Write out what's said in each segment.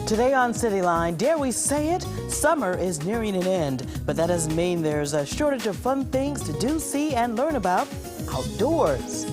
Today on CityLine, dare we say it, summer is nearing an end, but that doesn't mean there's a shortage of fun things to do, see, and learn about outdoors.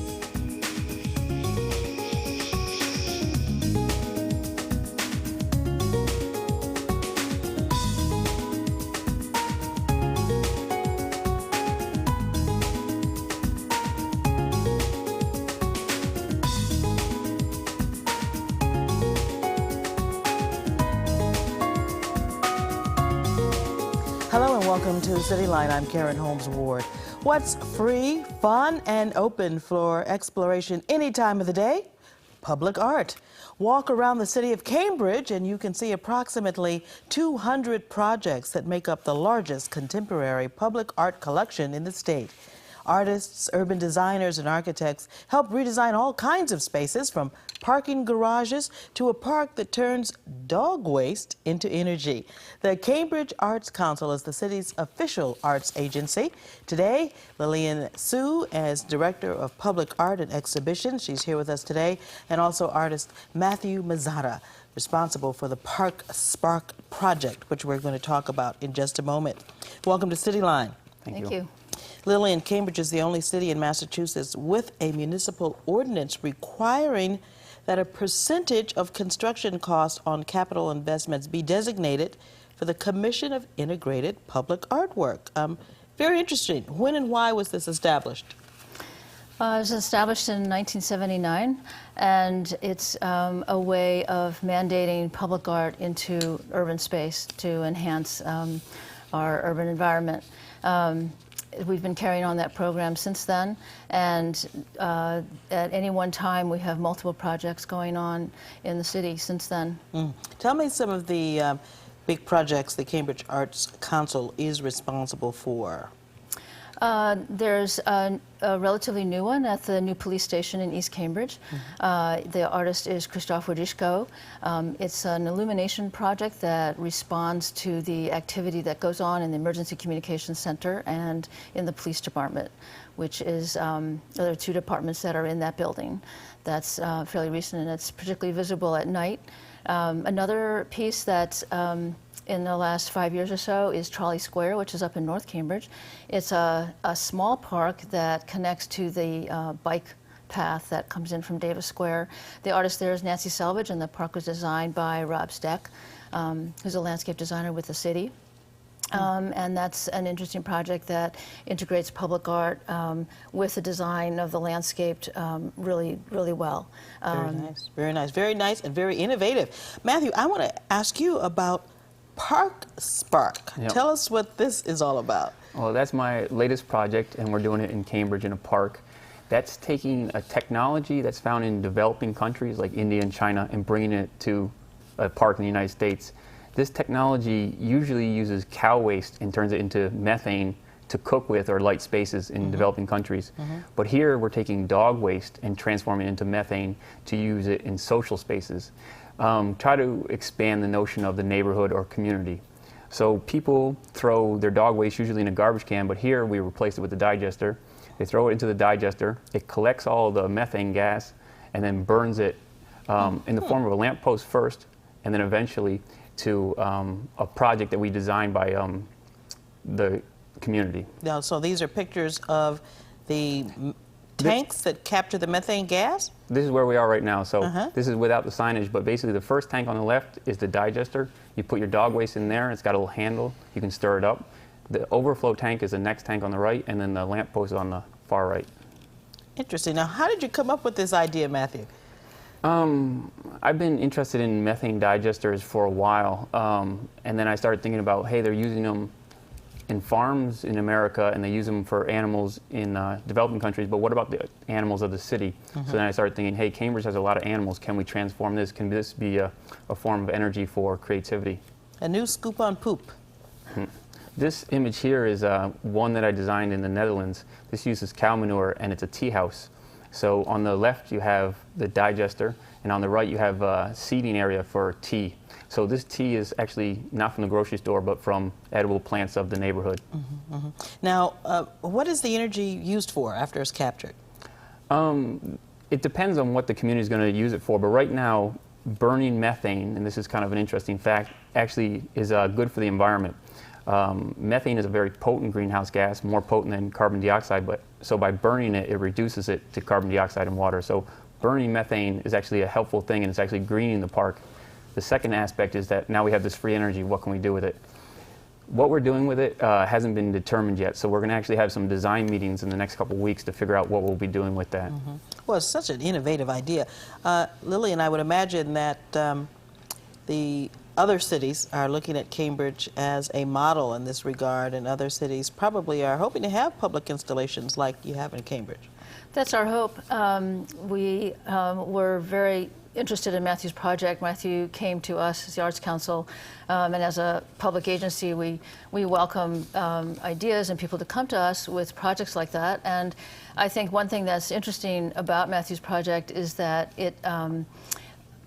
Hello and welcome to CityLine. I'm Karen Holmes Ward. What's free, fun, and open for exploration any time of the day? Public art. Walk around the city of Cambridge and you can see approximately 200 projects that make up the largest contemporary public art collection in the state. Artists, urban designers, and architects help redesign all kinds of spaces, from parking garages to a park that turns dog waste into energy. The Cambridge Arts Council is the city's official arts agency. Today, Lillian Sue, as Director of Public Art and Exhibitions, she's here with us today, and also artist Matthew Mazzara, responsible for the Park Spark project, which we're going to talk about in just a moment. Welcome to CityLine. Thank you. Lillian, Cambridge is the only city in Massachusetts with a municipal ordinance requiring that a percentage of construction costs on capital investments be designated for the commission of integrated public artwork. Very interesting. When and why was this established? It was established in 1979, and it's a way of mandating public art into urban space to enhance our urban environment. We've been carrying on that program since then, and at any one time we have multiple projects going on in the city since then. Tell me some of the big projects the Cambridge Arts Council is responsible for. There's a relatively new one at the new police station in East Cambridge. The artist is Christoph Wodishko. It's an illumination project that responds to the activity that goes on in the Emergency Communications Center and in the police department, which is, there are two departments that are in that building. That's fairly recent, and it's particularly visible at night. Another piece that's in the last 5 years or so is Trolley Square, which is up in North Cambridge. It's a small park that connects to the bike path that comes in from Davis Square. The artist there is Nancy Selvage, and the park was designed by Rob Steck, who's a landscape designer with the city. And that's an interesting project that integrates public art with the design of the landscape really well. Very nice, very nice, and very innovative. Matthew, I want to ask you about Park Spark. Yep. Tell us what this is all about. Well, that's my latest project, and we're doing it in Cambridge in a park. That's taking a technology that's found in developing countries like India and China and bringing it to a park in the United States. This technology usually uses cow waste and turns it into methane to cook with or light spaces in developing countries. But here we're taking dog waste and transforming it into methane to use it in social spaces. Try to expand the notion of the neighborhood or community. So people throw their dog waste usually in a garbage can, but here we replace it with a digester. They throw it into the digester, it collects all the methane gas, and then burns it in the form of a lamppost first, and then eventually to a project that we designed by the community. Now, so these are pictures of the tanks that capture the methane gas? This is where we are right now. So this is without the signage, but basically the first tank on the left is the digester. You put your dog waste in there, it's got a little handle, you can stir it up. The overflow tank is the next tank on the right, and then the lamp post is on the far right. Interesting. Now, how did you come up with this idea, Matthew? I've been interested in methane digesters for a while, and then I started thinking about, hey, they're using them in farms in America, and they use them for animals in developing countries, but what about the animals of the city? So then I started thinking, hey, Cambridge has a lot of animals. Can we transform this? Can this be a form of energy for creativity? A new scoop on poop. This image here is one that I designed in the Netherlands. This uses cow manure, and it's a tea house. So on the left you have the digester, and on the right you have a seeding area for tea. So this tea is actually not from the grocery store, but from edible plants of the neighborhood. Now, what is the energy used for after it's captured? It depends on what the community is going to use it for, but right now burning methane, and this is kind of an interesting fact, actually is good for the environment. Methane is a very potent greenhouse gas, more potent than carbon dioxide, but so by burning it, it reduces it to carbon dioxide and water. So burning methane is actually a helpful thing, and it's actually greening the park. The second aspect is that now we have this free energy. What can we do with it? What we're doing with it hasn't been determined yet, so we're going to actually have some design meetings in the next couple of weeks to figure out what we'll be doing with that. Mm-hmm. Well, it's such an innovative idea. Lillian, I would imagine that the other cities are looking at Cambridge as a model in this regard, and other cities probably are hoping to have public installations like you have in Cambridge. That's our hope. We were very interested in Matthew's project. Matthew came to us as the Arts Council, and as a public agency, we welcome ideas and people to come to us with projects like that. And I think one thing that's interesting about Matthew's project is that it,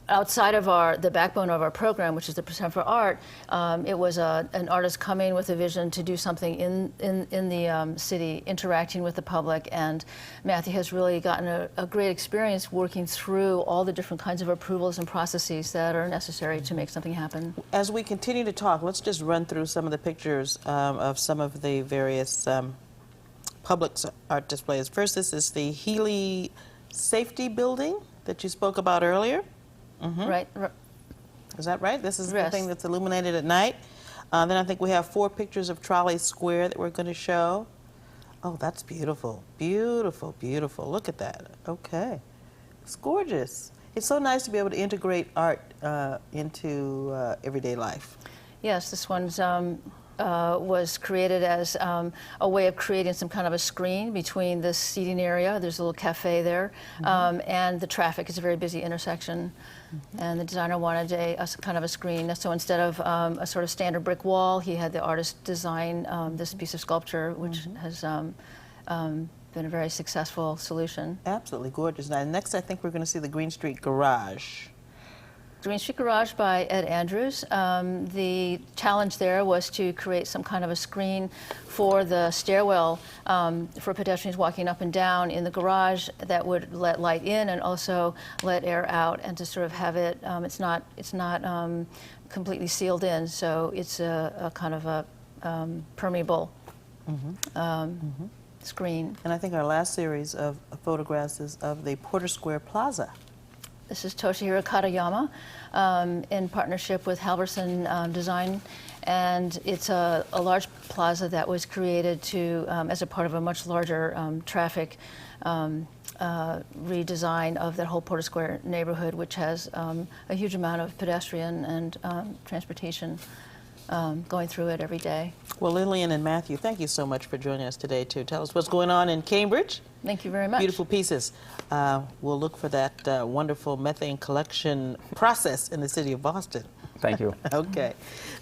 outside of the backbone of our program, which is the Percent for Art, it was an artist coming with a vision to do something in the city, interacting with the public, and Matthew has really gotten a great experience working through all the different kinds of approvals and processes that are necessary to make something happen. As we continue to talk, let's just run through some of the pictures of some of the various public art displays. First, this is the Healy Safety Building that you spoke about earlier. Mm-hmm. Right. Is that right? This is Yes. the thing that's illuminated at night. Then I think we have 4 pictures of Trolley Square that we're going to show. Oh, that's beautiful. Beautiful, beautiful. Look at that. Okay. It's gorgeous. It's so nice to be able to integrate art into everyday life. Yes, this one's was created as a way of creating some kind of a screen between this seating area. There's a little cafe there, and the traffic. It's a very busy intersection, and the designer wanted a kind of a screen. So instead of a sort of standard brick wall, he had the artist design this piece of sculpture, which has been a very successful solution. Absolutely gorgeous. Now, next I think we're going to see the Green Street Garage. Green Street Garage by Ed Andrews. The challenge there was to create some kind of a screen for the stairwell for pedestrians walking up and down in the garage that would let light in and also let air out, and to sort of have it, it's not completely sealed in, so it's a kind of a permeable screen. And I think our last series of photographs is of the Porter Square Plaza. This is Toshihiro Katayama in partnership with Halverson Design, and it's a large plaza that was created to as a part of a much larger traffic redesign of that whole Porter Square neighborhood, which has a huge amount of pedestrian and transportation going through it every day. Well, Lillian and Matthew, thank you so much for joining us today to tell us what's going on in Cambridge. Thank you very much. Beautiful pieces. We'll look for that wonderful methane collection process in the city of Boston. Thank you. Okay.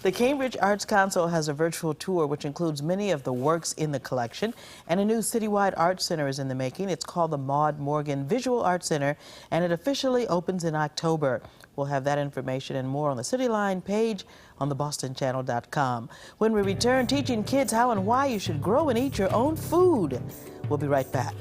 The Cambridge Arts Council has a virtual tour which includes many of the works in the collection, and a new citywide art center is in the making. It's called the Maud Morgan Visual Arts Center, and it officially opens in October. We'll have that information and more on the CityLine page on thebostonchannel.com. When we return, teaching kids how and why you should grow and eat your own food. We'll be right back.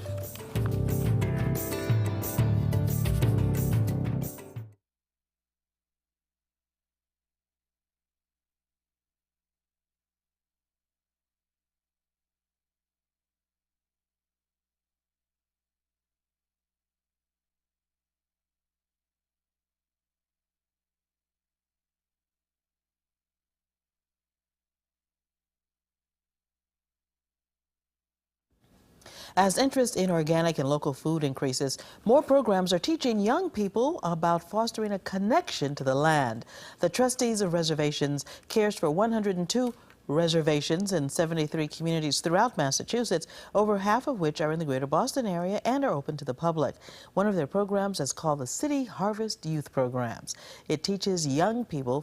As interest in organic and local food increases, more programs are teaching young people about fostering a connection to the land. The Trustees of Reservations cares for 102 reservations in 73 communities throughout Massachusetts, over half of which are in the greater Boston area and are open to the public. One of their programs is called the City Harvest Youth Programs. It teaches young people